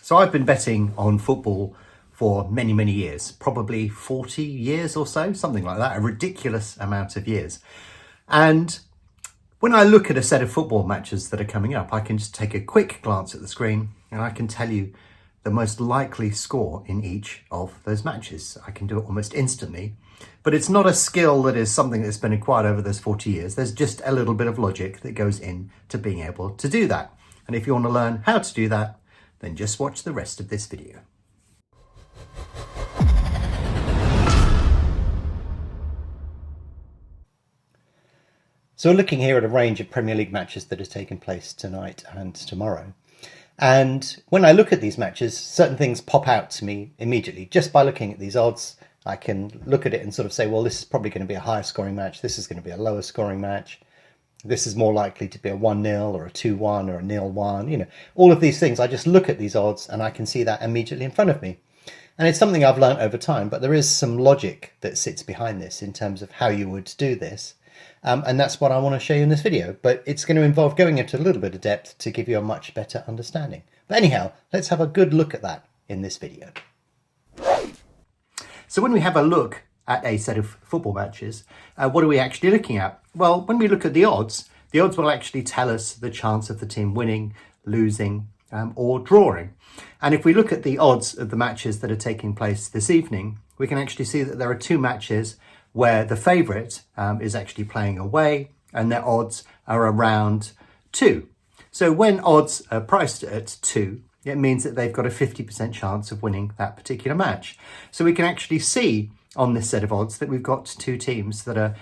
So I've been betting on football for many, many years, probably 40 years or so, something like that, a ridiculous amount of years. And when I look at a set of football matches that are coming up, I can just take a quick glance at the screen and I can tell you the most likely score in each of those matches. I can do it almost instantly, but it's not a skill that is something that's been acquired over those 40 years. There's just a little bit of logic that goes into being able to do that. And if you want to learn how to do that, then just watch the rest of this video. So we're looking here at a range of Premier League matches that are taking place tonight and tomorrow. And when I look at these matches, certain things pop out to me immediately. Just by looking at these odds, I can look at it and sort of say, well, this is probably going to be a higher scoring match. This is going to be a lower scoring match. This is more likely to be a 1-0 or a 2-1 or a 0-1. You know, all of these things, I just look at these odds and I can see that immediately in front of me. And it's something I've learned over time, but there is some logic that sits behind this in terms of how you would do this. And that's what I want to show you in this video, but it's going to involve going into a little bit of depth to give you a much better understanding. But anyhow, let's have a good look at that in this video. So when we have a look at a set of football matches, what are we actually looking at? Well, when we look at the odds will actually tell us the chance of the team winning, losing, or drawing. And if we look at the odds of the matches that are taking place this evening, we can actually see that there are two matches where the favourite is actually playing away and their odds are around 2. So when odds are priced at 2, it means that they've got a 50% chance of winning that particular match. So we can actually see on this set of odds that we've got two teams that are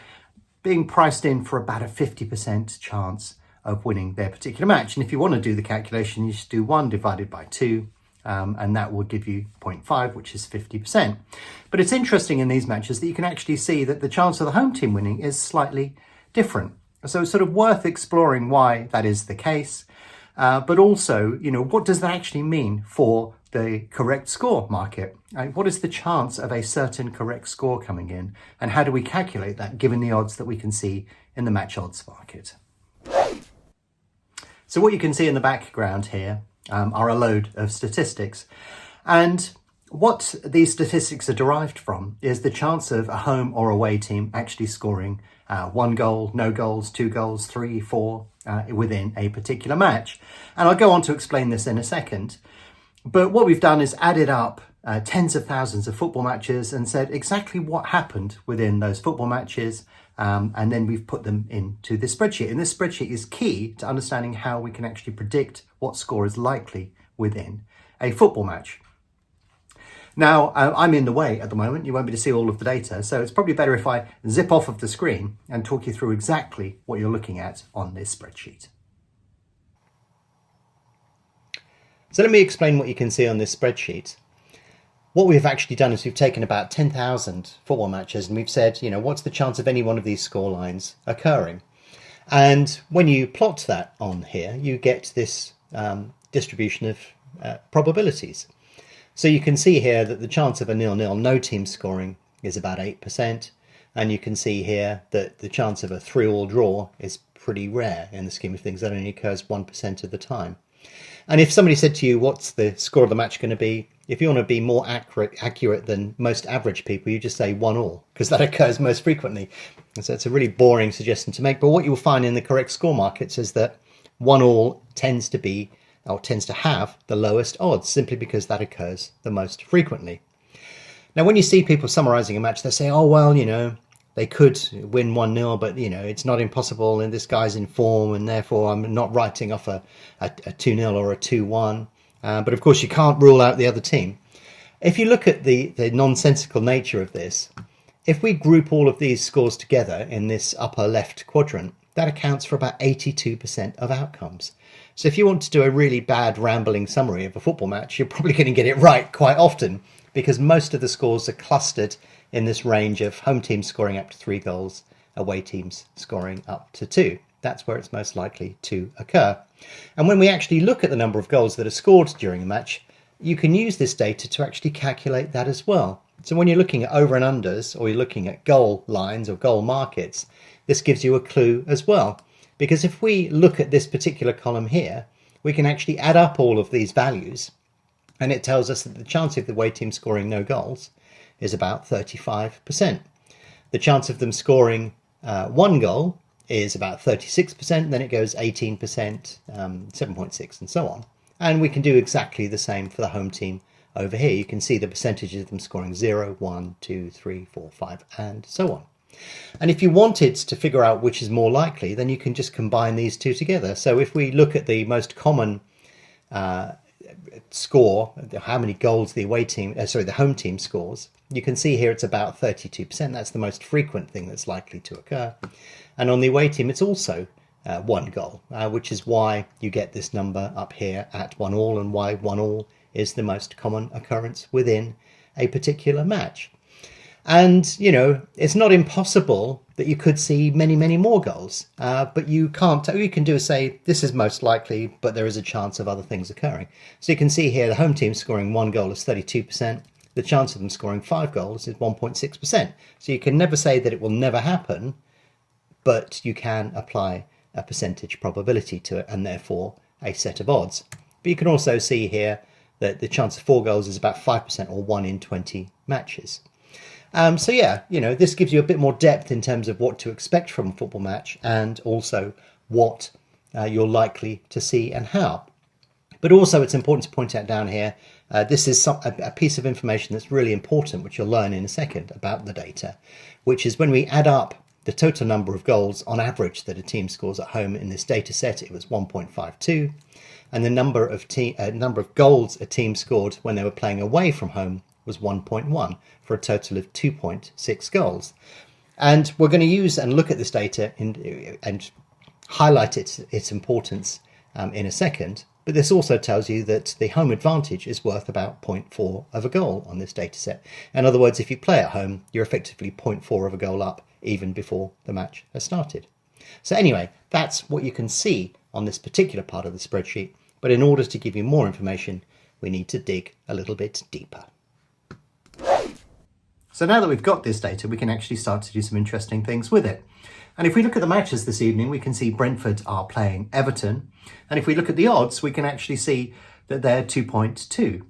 being priced in for about a 50% chance of winning their particular match. And if you want to do the calculation, you just do 1 divided by 2, and that will give you 0.5, which is 50%. But it's interesting in these matches that you can actually see that the chance of the home team winning is slightly different. So it's sort of worth exploring why that is the case. But also, you know, what does that actually mean for the correct score market? What is the chance of a certain correct score coming in? And how do we calculate that given the odds that we can see in the match odds market? So what you can see in the background here are a load of statistics. And what these statistics are derived from is the chance of a home or away team actually scoring 1 goal, no goals, 2 goals, 3, 4 within a particular match. And I'll go on to explain this in a second. But what we've done is added up tens of thousands of football matches and said exactly what happened within those football matches. And then we've put them into this spreadsheet. And this spreadsheet is key to understanding how we can actually predict what score is likely within a football match. Now, I'm in the way at the moment. You won't be able to see all of the data. So it's probably better if I zip off of the screen and talk you through exactly what you're looking at on this spreadsheet. So let me explain what you can see on this spreadsheet. What we've actually done is we've taken about 10,000 football matches and we've said, you know, what's the chance of any one of these score lines occurring? And when you plot that on here, you get this distribution of probabilities. So you can see here that the chance of a 0-0, no team scoring, is about 8%. And you can see here that the chance of a 3-3 draw is pretty rare in the scheme of things. That only occurs 1% of the time. And if somebody said to you, what's the score of the match going to be? If you want to be more accurate than most average people, you just say 1-1, because that occurs most frequently. And so it's a really boring suggestion to make. But what you'll find in the correct score markets is that 1-1 tends to have the lowest odds, simply because that occurs the most frequently. Now, when you see people summarising a match, they say, oh, well, you know, they could win 1-0, but, you know, it's not impossible and this guy's in form and therefore I'm not writing off a 2-0 or a 2-1. But of course, you can't rule out the other team. If you look at the nonsensical nature of this, if we group all of these scores together in this upper left quadrant, that accounts for about 82% of outcomes. So if you want to do a really bad rambling summary of a football match, you're probably going to get it right quite often, because most of the scores are clustered in this range of home teams scoring up to 3 goals, away teams scoring up to 2. That's where it's most likely to occur. And when we actually look at the number of goals that are scored during a match, you can use this data to actually calculate that as well. So when you're looking at over and unders, or you're looking at goal lines or goal markets, this gives you a clue as well. Because if we look at this particular column here, we can actually add up all of these values And it tells us that the chance of the away team scoring no goals is about 35%. The chance of them scoring one goal is about 36%, then it goes 18%, 7.6 and so on. And we can do exactly the same for the home team over here. You can see the percentage of them scoring 0, 1, 2, 3, 4, 5 and so on. And if you wanted to figure out which is more likely, then you can just combine these two together. So if we look at the most common score, how many goals the home team scores, you can see here it's about 32%. That's the most frequent thing that's likely to occur. And on the away team, it's also one goal, which is why you get this number up here at 1-1, and why 1-1 is the most common occurrence within a particular match. And, you know, it's not impossible that you could see many, many more goals, but you can't. All you can do is say, this is most likely, but there is a chance of other things occurring. So you can see here, the home team scoring one goal is 32%. The chance of them scoring 5 goals is 1.6%. So you can never say that it will never happen, but you can apply a percentage probability to it, and therefore a set of odds. But you can also see here that the chance of 4 goals is about 5%, or 1 in 20 matches. So yeah, you know, this gives you a bit more depth in terms of what to expect from a football match, and also what you're likely to see and how. But also it's important to point out down here, this is a piece of information that's really important, which you'll learn in a second about the data, which is when we add up the total number of goals on average that a team scores at home in this data set, it was 1.52, and the number of goals a team scored when they were playing away from home was 1.1, for a total of 2.6 goals. And we're going to use and look at this data and highlight its importance in a second. But this also tells you that the home advantage is worth about 0.4 of a goal on this data set. In other words, if you play at home, you're effectively 0.4 of a goal up even before the match has started. So anyway, that's what you can see on this particular part of the spreadsheet. But in order to give you more information, we need to dig a little bit deeper. So now that we've got this data, we can actually start to do some interesting things with it. And if we look at the matches this evening, we can see Brentford are playing Everton. And if we look at the odds, we can actually see that they're 2.2.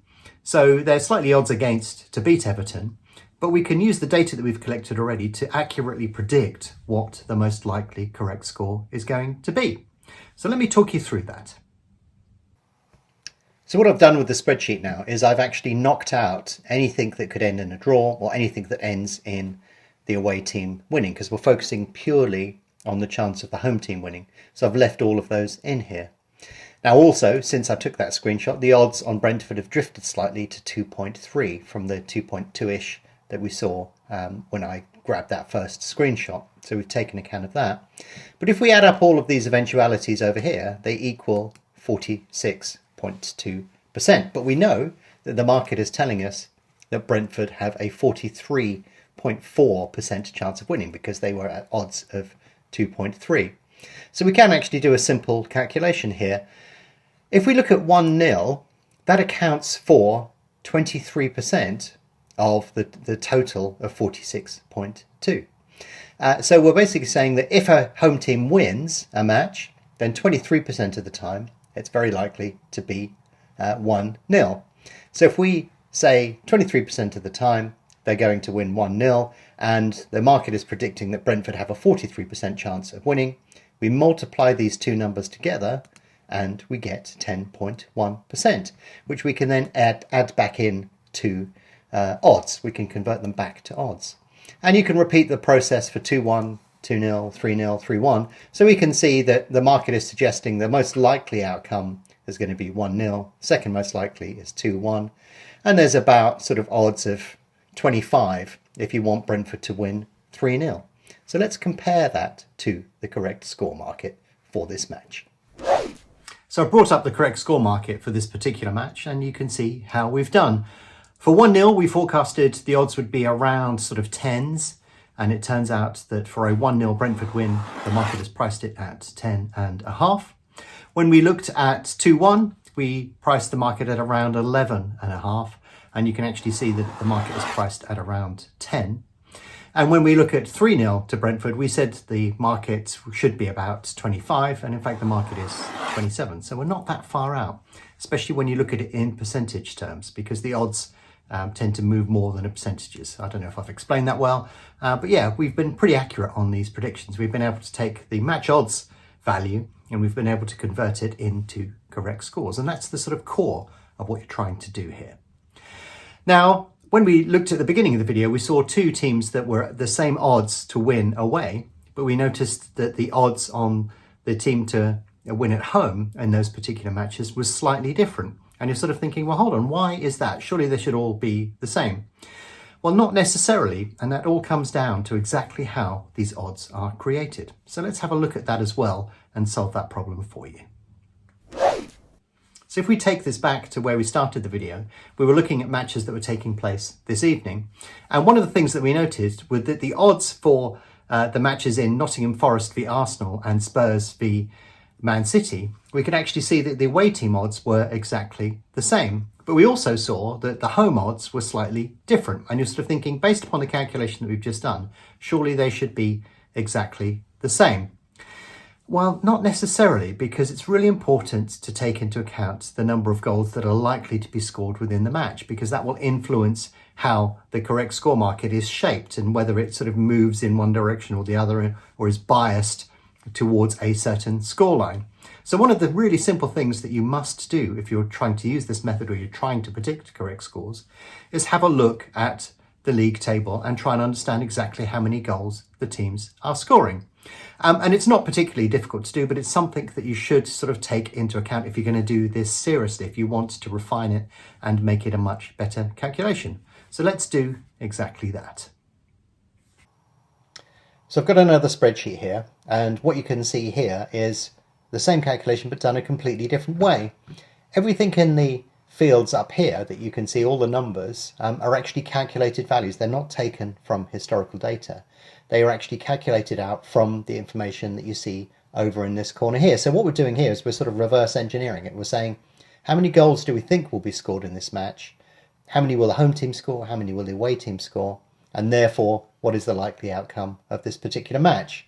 So they're slightly odds against to beat Everton, but we can use the data that we've collected already to accurately predict what the most likely correct score is going to be. So let me talk you through that. So what I've done with the spreadsheet now is I've actually knocked out anything that could end in a draw or anything that ends in the away team winning, because we're focusing purely on the chance of the home team winning. So I've left all of those in here. Now also, since I took that screenshot, the odds on Brentford have drifted slightly to 2.3 from the 2.2-ish that we saw when I grabbed that first screenshot. So we've taken account of that. But if we add up all of these eventualities over here, they equal 46.2%. But we know that the market is telling us that Brentford have a 43.4% chance of winning, because they were at odds of 2.3. So we can actually do a simple calculation here. If we look at 1-0, that accounts for 23% of the total of 46.2. So we're basically saying that if a home team wins a match, then 23% of the time it's very likely to be 1-0. So if we say 23% of the time they're going to win 1-0, and the market is predicting that Brentford have a 43% chance of winning, we multiply these two numbers together and we get 10.1%, which we can then add back in to odds. We can convert them back to odds. And you can repeat the process for 2-1, 2-0, 3-0, 3-1. So we can see that the market is suggesting the most likely outcome is going to be 1-0. Second most likely is 2-1. And there's about sort of odds of 25 if you want Brentford to win 3-0. So let's compare that to the correct score market for this match. So I've brought up the correct score market for this particular match, and you can see how we've done. For 1-0, we forecasted the odds would be around sort of 10s, and it turns out that for a 1-0 Brentford win, the market has priced it at 10.5. When we looked at 2-1, we priced the market at around 11.5, and you can actually see that the market is priced at around 10. And when we look at 3-0 to Brentford, we said the market should be about 25, and in fact the market is 27, so we're not that far out. especially when you look at it in percentage terms, because the odds tend to move more than the percentages. I don't know if I've explained that well, but yeah, we've been pretty accurate on these predictions. We've been able to take the match odds value and we've been able to convert it into correct scores. And that's the sort of core of what you're trying to do here. Now, when we looked at the beginning of the video, we saw two teams that were the same odds to win away, but we noticed that the odds on the team to win at home in those particular matches was slightly different. And you're sort of thinking, well, hold on, why is that? Surely they should all be the same. Well, not necessarily, and that all comes down to exactly how these odds are created. So let's have a look at that as well and solve that problem for you. So if we take this back to where we started the video, we were looking at matches that were taking place this evening. And one of the things that we noticed was that the odds for the matches in Nottingham Forest v Arsenal and Spurs v Man City, we could actually see that the away team odds were exactly the same. But we also saw that the home odds were slightly different. And you're sort of thinking, based upon the calculation that we've just done, surely they should be exactly the same. Well, not necessarily, because it's really important to take into account the number of goals that are likely to be scored within the match, because that will influence how the correct score market is shaped and whether it sort of moves in one direction or the other or is biased towards a certain scoreline. So one of the really simple things that you must do if you're trying to use this method or you're trying to predict correct scores is have a look at the league table and try and understand exactly how many goals the teams are scoring. And it's not particularly difficult to do, but it's something that you should sort of take into account if you're going to do this seriously, if you want to refine it and make it a much better calculation. So let's do exactly that. So I've got another spreadsheet here, and what you can see here is the same calculation but done a completely different way. Everything in the fields up here that you can see, all the numbers, are actually calculated values. They're not taken from historical data. They are actually calculated out from the information that you see over in this corner here. So what we're doing here is we're sort of reverse engineering it. We're saying, how many goals do we think will be scored in this match? How many will the home team score? How many will the away team score? And therefore, what is the likely outcome of this particular match?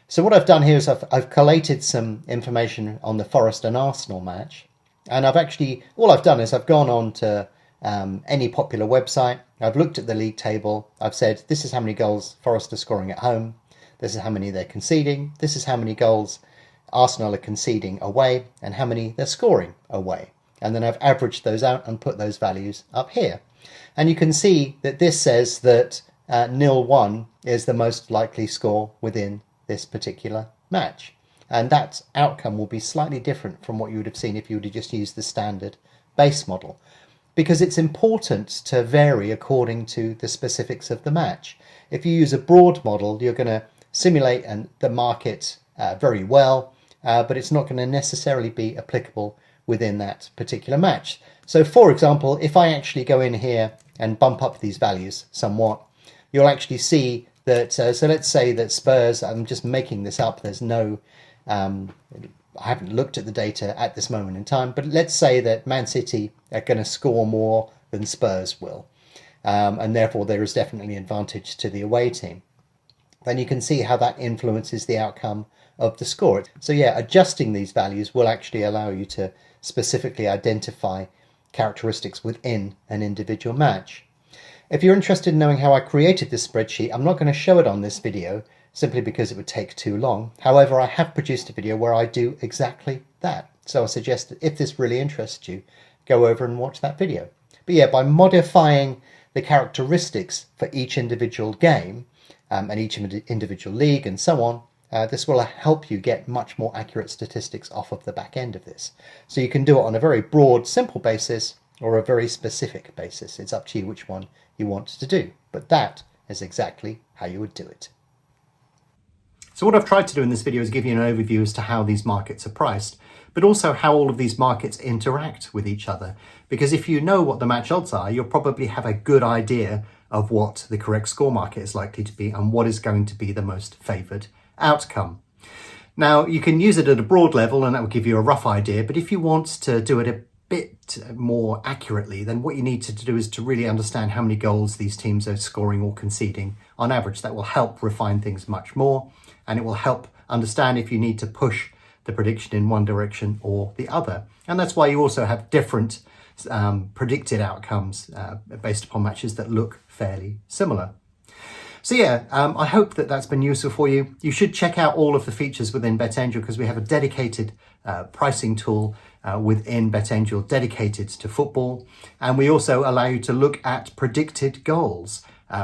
So what I've done here is I've collated some information on the Forest and Arsenal match. And all I've done is I've gone on to any popular website. I've looked at the league table. I've said, this is how many goals Forest are scoring at home. This is how many they're conceding. This is how many goals Arsenal are conceding away and how many they're scoring away. And then I've averaged those out and put those values up here. And you can see that this says that 0-1 is the most likely score within this particular match. And that outcome will be slightly different from what you would have seen if you would have just used the standard base model, because it's important to vary according to the specifics of the match. If you use a broad model, you're going to simulate the market very well, but it's not going to necessarily be applicable within that particular match. So for example, if I actually go in here and bump up these values somewhat, you'll actually see that, so let's say that Spurs, I'm just making this up, there's no, I haven't looked at the data at this moment in time, but let's say that Man City are going to score more than Spurs will, and therefore there is definitely an advantage to the away team. Then you can see how that influences the outcome of the score. So yeah, adjusting these values will actually allow you to specifically identify characteristics within an individual match. If you're interested in knowing how I created this spreadsheet, I'm not going to show it on this video simply because it would take too long. However, I have produced a video where I do exactly that. So I suggest that if this really interests you, go over and watch that video. But yeah, by modifying the characteristics for each individual game and each individual league and so on, this will help you get much more accurate statistics off of the back end of this. So you can do it on a very broad, simple basis or a very specific basis. It's up to you which one you want to do. But that is exactly how you would do it. So what I've tried to do in this video is give you an overview as to how these markets are priced, but also how all of these markets interact with each other. Because if you know what the match odds are, you'll probably have a good idea of what the correct score market is likely to be and what is going to be the most favoured outcome. Now, you can use it at a broad level and that will give you a rough idea, but if you want to do it a bit more accurately, then what you need to do is to really understand how many goals these teams are scoring or conceding on average. That will help refine things much more, and it will help understand if you need to push the prediction in one direction or the other. And that's why you also have different predicted outcomes based upon matches that look fairly similar. So yeah, I hope that that's been useful for you. You should check out all of the features within BetAngel because we have a dedicated pricing tool within BetAngel dedicated to football. And we also allow you to look at predicted goals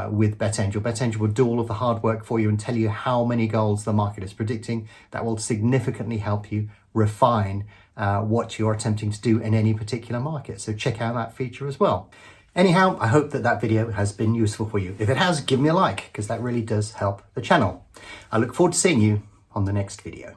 with BetAngel. BetAngel will do all of the hard work for you and tell you how many goals the market is predicting. That will significantly help you refine what you're attempting to do in any particular market. So check out that feature as well. Anyhow, I hope that that video has been useful for you. If it has, give me a like because that really does help the channel. I look forward to seeing you on the next video.